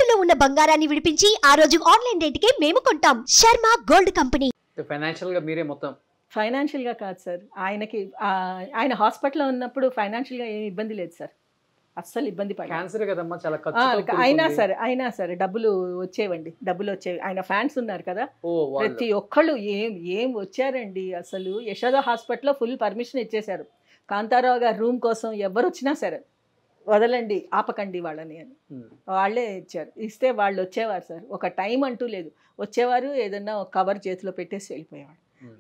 తాకట్టులో ఉన్న బంగారాన్ని విడిపించి ఆ రోజు ఆన్లైన్ రేటుకే మేము కొంటాం. Sharma gold company. ఫైనాన్షియల్ గా మీరే మొత్తం ఫైనాన్షియల్గా కాదు సార్, ఆయనకి ఆయన హాస్పిటల్లో ఉన్నప్పుడు ఫైనాన్షియల్గా ఏమి ఇబ్బంది లేదు సార్, అస్సలు ఇబ్బంది పడలేదు. క్యాన్సర్ కదమ్మా, చాలా అయినా సరే డబ్బులు వచ్చేవి. ఆయన ఫ్యాన్స్ ఉన్నారు కదా, ప్రతి ఒక్కళ్ళు ఏం వచ్చారండి. అసలు యశోద హాస్పిటల్లో ఫుల్ పర్మిషన్ ఇచ్చేశారు. కాంతారావు గారు రూమ్ కోసం ఎవరు వచ్చినా సరే వదలండి, ఆపకండి వాళ్ళని అని వాళ్ళే ఇచ్చారు. ఇస్తే వాళ్ళు వచ్చేవారు సార్, ఒక టైం అంటూ లేదు, వచ్చేవారు, ఏదన్నా ఒక కవర్ చేతిలో పెట్టేసి వెళ్ళిపోయేవాడు.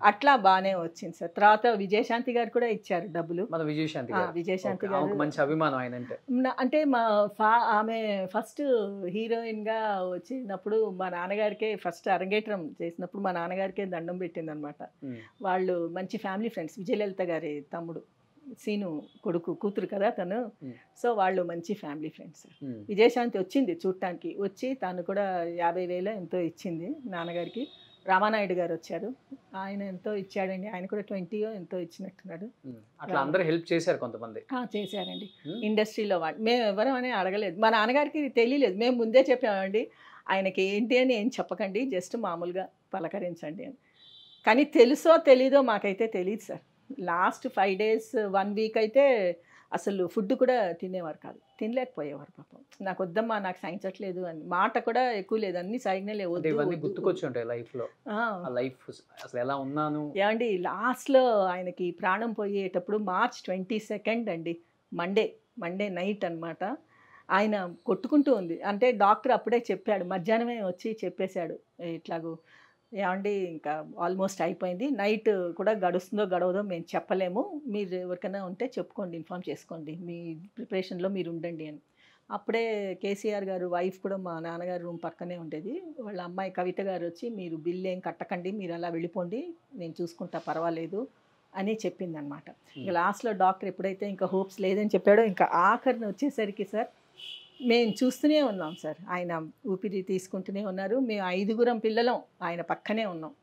అట్లా బాగానే వచ్చింది సార్. తర్వాత విజయశాంతి గారు కూడా ఇచ్చారు డబ్బులు. విజయశాంతి గారు మంచి అభిమానం ఆయన అంటే ఆమె ఫస్ట్ హీరోయిన్ గా వచ్చినప్పుడు మా నాన్నగారికే ఫస్ట్ అరంగేట్రం చేసినప్పుడు మా నాన్నగారికే దండం పెట్టింది అనమాట. వాళ్ళు మంచి ఫ్యామిలీ ఫ్రెండ్స్, విజయలలిత గారి తమ్ముడు సీను కూతురు కదా తను. సో వాళ్ళు మంచి ఫ్యామిలీ ఫ్రెండ్స్. విజయశాంతి వచ్చింది చూడటానికి, వచ్చి తను కూడా 50,000 ఎంతో ఇచ్చింది నాన్నగారికి. రామానాయుడు గారు వచ్చారు, ఆయన ఎంతో ఇచ్చాడండి, ఆయన కూడా 20 ఎంతో ఇచ్చినట్టున్నాడు. అట్లా అందరూ హెల్ప్ చేశారు, కొంతమంది చేశారండి ఇండస్ట్రీలో. మేము ఎవరమని అడగలేదు, మా నాన్నగారికి తెలియలేదు, మేము ముందే చెప్పామండి ఆయనకి ఏంటి అని ఏం చెప్పకండి, జస్ట్ మామూలుగా పలకరించండి అని. కానీ తెలుసో తెలీదో మాకైతే తెలియదు సార్. లాస్ట్ 5 days 1 week అయితే అసలు ఫుడ్ కూడా తినేవారు కాదు, తినలేకపోయేవారు పాపం. నాకు వద్దమ్మా, నాకు సహించట్లేదు అని, మాట కూడా ఎక్కువ లేదు, అన్ని సైగ్నలే గుర్తుకొచ్చి ఉంటాయి లైఫ్లో. లైఫ్ అసలు ఎలా ఉన్నాను ఏమండి. లాస్ట్లో ఆయనకి ప్రాణం పోయేటప్పుడు March 22 అండి, మండే నైట్ అనమాట. ఆయన కొట్టుకుంటూ ఉంది, అంటే డాక్టర్ అప్పుడే చెప్పాడు, మధ్యాహ్నమే వచ్చి చెప్పేశాడు, ఇట్లాగూ ఏమండి ఇంకా ఆల్మోస్ట్ అయిపోయింది, నైట్ కూడా గడుస్తుందో గడవదో మేము చెప్పలేము, మీరు ఎవరికైనా ఉంటే చెప్పుకోండి, ఇన్ఫామ్ చేసుకోండి, మీ ప్రిపరేషన్లో మీరు ఉండండి అని. అప్పుడే కేసీఆర్ గారు వైఫ్ కూడా మా నాన్నగారు రూమ్ పక్కనే ఉండేది, వాళ్ళ అమ్మాయి కవిత గారు వచ్చి మీరు బిల్ ఏం కట్టకండి, మీరు అలా వెళ్ళిపోండి, నేను చూసుకుంటా పర్వాలేదు అని చెప్పిందనమాట. ఇంకా లాస్ట్లో డాక్టర్ ఎప్పుడైతే ఇంకా హోప్స్ లేదని చెప్పాడో, ఇంకా ఆఖరిని వచ్చేసరికి సార్ మేము చూస్తూనే ఉన్నాం సార్, ఆయన ఊపిరి తీసుకుంటూనే ఉన్నారు. మేము 5 పిల్లలం ఆయన పక్కనే ఉన్నాం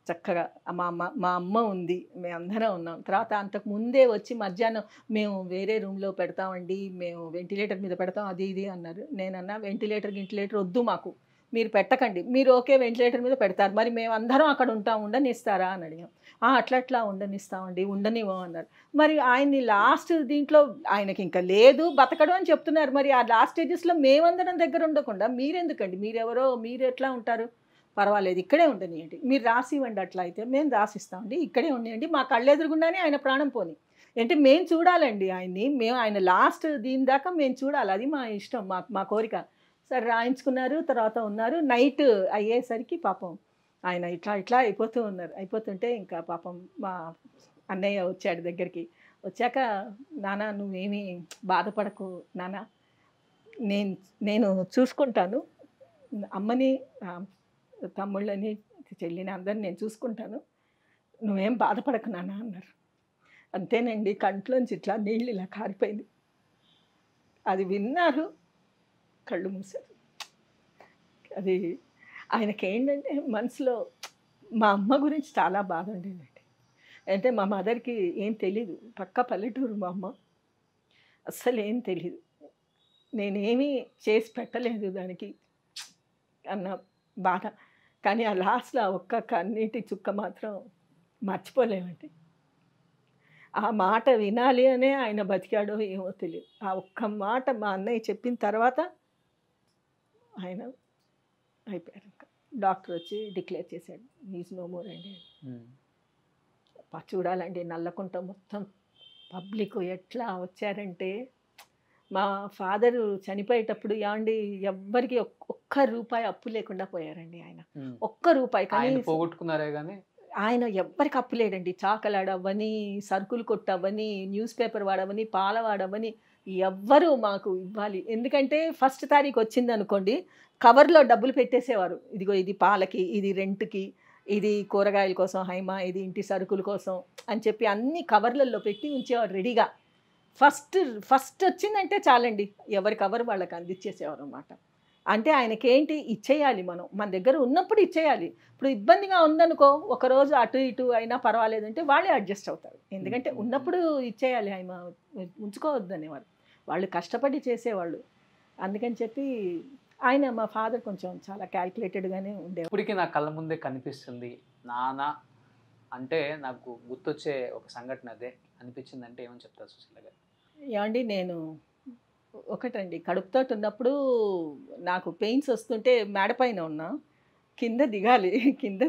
చక్కగా. మా అమ్మ ఉంది, మేమందరం ఉన్నాం. తర్వాత అంతకు ముందే వచ్చి మధ్యాహ్నం మేము వేరే రూమ్లో పెడతామండి, మేము వెంటిలేటర్ మీద పెడతాం అది ఇది అన్నారు. నేనన్నా వెంటిలేటర్ వద్దు మాకు, మీరు పెట్టకండి, మీరు ఓకే వెంటిలేటర్ మీద పెడతారు, మరి మేము అందరం అక్కడ ఉంటాం, ఉండనిస్తారా అని అడిగాం. అట్లా ఉండనిస్తామండి, ఉండనివ్వం అన్నారు. మరి ఆయన్ని లాస్ట్ దీంట్లో ఆయనకి ఇంకా లేదు బతకడం అని చెప్తున్నారు, మరి ఆ లాస్ట్ స్టేజెస్లో మేమందరం దగ్గర ఉండకుండా మీరెందుకండి, మీరు ఎట్లా ఉంటారు, పర్వాలేదు ఇక్కడే ఉండనియండి, మీరు రాసి ఇవ్వండి, అట్లా అయితే మేము రాసిస్తామండి, ఇక్కడే ఉండేయండి, మా కళ్ళెదురుగుండానే ఆయన ప్రాణం పోని, అంటే మేము చూడాలండి ఆయన్ని, ఆయన లాస్ట్ దీని దాకా మేము చూడాలి, అది మా ఇష్టం, మా కోరిక. సరే రాయించుకున్నారు, తర్వాత ఉన్నారు. నైట్ అయ్యేసరికి పాపం ఆయన ఇట్లా అయిపోతుంటే ఇంకా పాపం మా అన్నయ్య వచ్చాడు దగ్గరికి. వచ్చాక నాన్న నువ్వేమీ బాధపడకు నాన్న, నేను చూసుకుంటాను, అమ్మని తమ్ముళ్ళని చెల్లిని అందరిని నేను చూసుకుంటాను, నువ్వేం బాధపడకు నాన్న అన్నారు. అంతేనండి, కంట్లోంచి ఇట్లా నీళ్ళు ఇలా కారిపోయింది. అది విన్నారు, కళ్ళు మూసారు. అది ఆయనకి ఏంటంటే మనసులో మా అమ్మ గురించి చాలా బాధ ఉండేదండి. అంటే మా మదర్కి ఏం తెలీదు, పక్క పల్లెటూరు మా అమ్మ, అస్సలు ఏం తెలీదు, నేనేమీ చేసి పెట్టలేదు దానికి అన్న బాధ. కానీ ఆ లాస్ట్లో ఒక్క కన్నీటి చుక్క మాత్రం మర్చిపోలేమండి. ఆ మాట వినాలి అనే ఆయన బతికాడో ఏమో తెలియదు. ఆ ఒక్క మాట మా అన్నయ్య చెప్పిన తర్వాత ఆయన అయిపోయారు. ఇంకా డాక్టర్ వచ్చి డిక్లేర్ చేశాడు, ఈజ్ నో మోర్ అండి. చూడాలండి నల్లకుంట మొత్తం పబ్లిక్ ఎట్లా వచ్చారంటే, మా ఫాదరు చనిపోయేటప్పుడు ఏమండి ఎవ్వరికి ఒక్క రూపాయి అప్పు లేకుండా పోయారండి ఆయన, ఒక్క రూపాయి. కానీ పోగొట్టుకున్నారే కానీ ఆయన ఎవ్వరికి అప్పు లేడండి. చాకలాడవని, సరుకులు కొట్టవని, న్యూస్ పేపర్ వాడవని, పాల వాడవని, ఎవ్వరు మాకు ఇవ్వాలి. ఎందుకంటే 1st తారీఖు వచ్చింది అనుకోండి, కవర్లో డబ్బులు పెట్టేసేవారు, ఇదిగో ఇది పాలకి, ఇది రెంట్కి, ఇది కూరగాయల కోసం హైమా, ఇది ఇంటి సరుకుల కోసం అని చెప్పి అన్ని కవర్లలో పెట్టి ఉంచేవారు రెడీగా. ఫస్ట్ వచ్చిందంటే చాలండి, ఎవరి కవర్ వాళ్ళకి అందించేసేవారు అన్నమాట. అంటే ఆయనకేంటి, ఇచ్చేయాలి, మన దగ్గర ఉన్నప్పుడు ఇచ్చేయాలి. ఇప్పుడు ఇబ్బందిగా ఉందనుకో, ఒకరోజు అటు ఇటు అయినా పర్వాలేదు అంటే వాళ్ళే అడ్జస్ట్ అవుతారు. ఎందుకంటే ఉన్నప్పుడు ఇచ్చేయాలి, ఆయన ఉంచుకోవద్దనేవారు, వాళ్ళు కష్టపడి చేసేవాళ్ళు. అందుకని చెప్పి ఆయన మా ఫాదర్ కొంచెం చాలా క్యాల్కులేటెడ్గానే ఉండేవారు. ఇప్పటికీ నా కళ్ళ ముందే కనిపిస్తుంది నాన్న అంటే నాకు గుర్తొచ్చే ఒక సంఘటన అదే అనిపించింది అంటే ఏమని చెప్తారు సుశీల గారు? ఏమండి నేను ఒకటండి కడుపుతో ఉన్నప్పుడు నాకు పెయిన్స్ వస్తుంటే మేడపైన ఉన్నా, కింద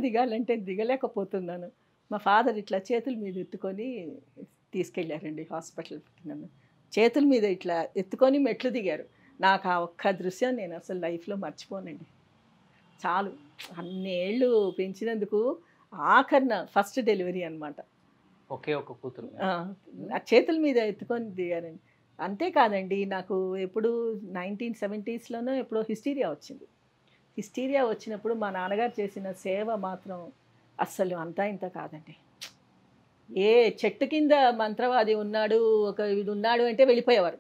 దిగాలంటే దిగలేకపోతున్నాను. మా ఫాదర్ ఇట్లా చేతుల మీద ఎత్తుకొని తీసుకెళ్ళారండి హాస్పిటల్కి. నన్ను చేతుల మీద ఇట్లా ఎత్తుకొని మెట్లు దిగారు. నాకు ఆ ఒక్క దృశ్యం నేను అసలు లైఫ్లో మర్చిపోనండి. చాలు అన్నేళ్ళు పెంచినందుకు ఆఖరిన ఫస్ట్ డెలివరీ అనమాట. ఒకే ఒక కూతురు ఆ చేతుల మీద ఎత్తుకొని దిగారండి. అంతేకాదండి నాకు ఎప్పుడు 1970s ఎప్పుడో హిస్టీరియా వచ్చింది. హిస్టీరియా వచ్చినప్పుడు మా నాన్నగారు చేసిన సేవ మాత్రం అస్సలు అంతా ఇంత కాదండి. ఏ చెట్టు కింద మంత్రవాది ఉన్నాడు, ఒక ఇది ఉన్నాడు అంటే వెళ్ళిపోయేవారు.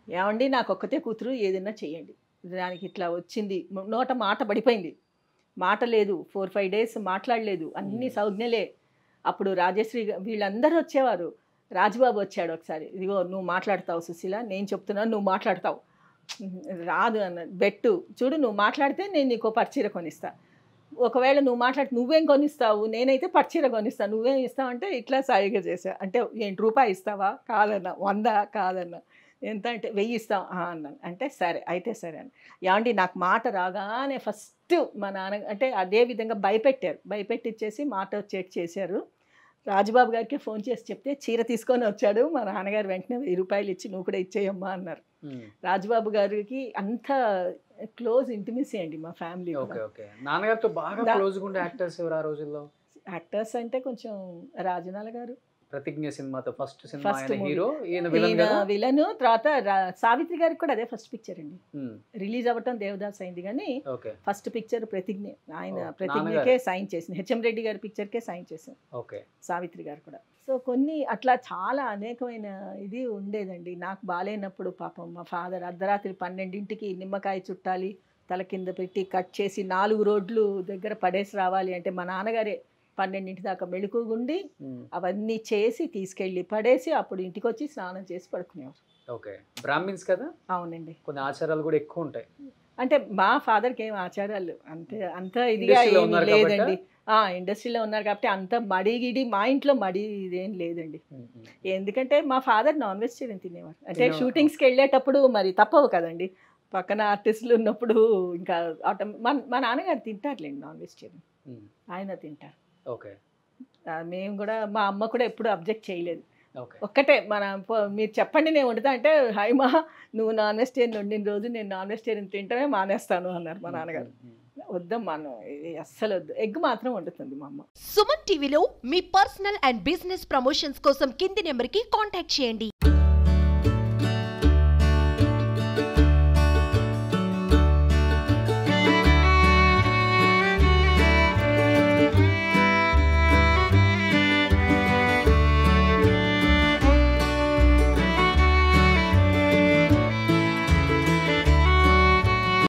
ఏమండి నాకు ఒక్కతే కూతురు, ఏదైనా చెయ్యండి. దానికి ఇట్లా వచ్చింది, నోట మాట పడిపోయింది, మాట లేదు, 4-5 days మాట్లాడలేదు, అన్ని సంజ్ఞలే. అప్పుడు రాజశ్రీ వీళ్ళందరూ వచ్చేవారు. రాజుబాబు వచ్చాడు ఒకసారి, ఇదిగో నువ్వు మాట్లాడతావు సుశీల, నేను చెప్తున్నాను నువ్వు మాట్లాడతావు, రాదు అన్న బెట్టు చూడు, నువ్వు మాట్లాడితే నేను నీకు పర్చీర కొనిస్తా, ఒకవేళ నువ్వు మాట్లాడి నువ్వేం కొనిస్తావు, నేనైతే పర్చీర కొనిస్తాను, నువ్వేం ఇస్తావు అంటే ఇట్లా సాయిగా చేసా. అంటే ఏంటి రూపాయి ఇస్తావా, కాదన్నా, 100 కాదన్నా, ఎంత అంటే 1000 ఇస్తాం అన్నాను. అంటే సరే అయితే సరే అని. ఏమండి నాకు మాట రాగానే ఫస్ట్ మా నాన్న అంటే అదే విధంగా భయపెట్టిచ్చేసి మాట చెక్ చేశారు. రాజుబాబు గారికి ఫోన్ చేసి చెప్తే చీర తీసుకొని వచ్చాడు. మా నాన్నగారు వెంటనే 1000 రూపాయలు ఇచ్చి నువ్వు కూడా ఇచ్చేయమ్మా అన్నారు. రాజుబాబు గారికి అంత క్లోజ్ ఇంటిమసీ అండి మా ఫ్యామిలీ. నాన్నగారితో బాగా క్లోజ్గా ఉండే యాక్టర్స్ ఎవరు ఆ రోజుల్లో? యాక్టర్స్ అంటే కొంచెం రాజనాల గారు, ప్రతిజ్ఞ సినిమాతో ఫస్ట్ సినిమా హీరో, విలన్. తర్వాత సావిత్రి గారికి కూడా అదే ఫస్ట్ పిక్చర్ అండి. రిలీజ్ అవ్వటం దేవదాస్ అయింది కానీ ఫస్ట్ పిక్చర్ ప్రతిజ్ఞ. ఆయన ప్రతిజ్ఞకే సైన్ చేసింది, హెచ్ఎం రెడ్డి గారి పిక్చర్కే సైన్ చేశాను సావిత్రి గారు కూడా. సో కొన్ని అట్లా చాలా అనేకమైన ఇది ఉండేదండి. నాకు బాగాలేనప్పుడు పాపం మా ఫాదర్ అర్ధరాత్రి 12ంటికి నిమ్మకాయ చుట్టాలి, తల కింద పెట్టి కట్ చేసి 4 రోడ్లు దగ్గర పడేసి రావాలి అంటే మా నాన్నగారే 12ంటి దాకా మెళుకుగుండి అవన్నీ చేసి తీసుకెళ్ళి పడేసి అప్పుడు ఇంటికి వచ్చి స్నానం చేసి పడుకునేవారు. ఓకే, బ్రాహ్మిన్స్ కదా? అవునండి. కొన్ని ఆచారాలు కూడా ఎక్కువ ఉంటాయి. అంటే మా ఫాదర్కి ఏం ఆచారాలు అంత ఇదిగా ఏమి లేదండి. ఇండస్ట్రీలో ఉన్నారు కాబట్టి అంత మడిగిడి మా ఇంట్లో మడి ఇదేం లేదండి. ఎందుకంటే మా ఫాదర్ నాన్ వెజిటేరియన్ తినేవారు. అంటే షూటింగ్స్కి వెళ్ళేటప్పుడు మరి తప్పవు కదండి, పక్కన ఆర్టిస్టులు ఉన్నప్పుడు ఇంకా మా నాన్నగారు తింటారులేండి నాన్ వెజిటేరియన్, ఆయన తింటారు. ఓకే, మేము కూడా మా అమ్మ కూడా ఎప్పుడు అబ్జెక్ట్ చేయలేదు. ఒక్కటే మీరు చెప్పండి నేను వండుతా అంటే హైమా నువ్వు నాన్ వెజిటేరియన్ వండిన రోజు నేను నాన్ వెజిటేరియన్ తింటమే మానేస్తాను అన్నారు మా నాన్నగారు. వద్దమ్మా అస్సలు వద్దు, ఎగ్ మాత్రం వండుతుంది మా అమ్మ. సుమన్ టీవీలో మీ పర్సనల్ అండ్ బిజినెస్ ప్రమోషన్స్ కోసం కింది నెంబర్కి కాంటాక్ట్ చేయండి.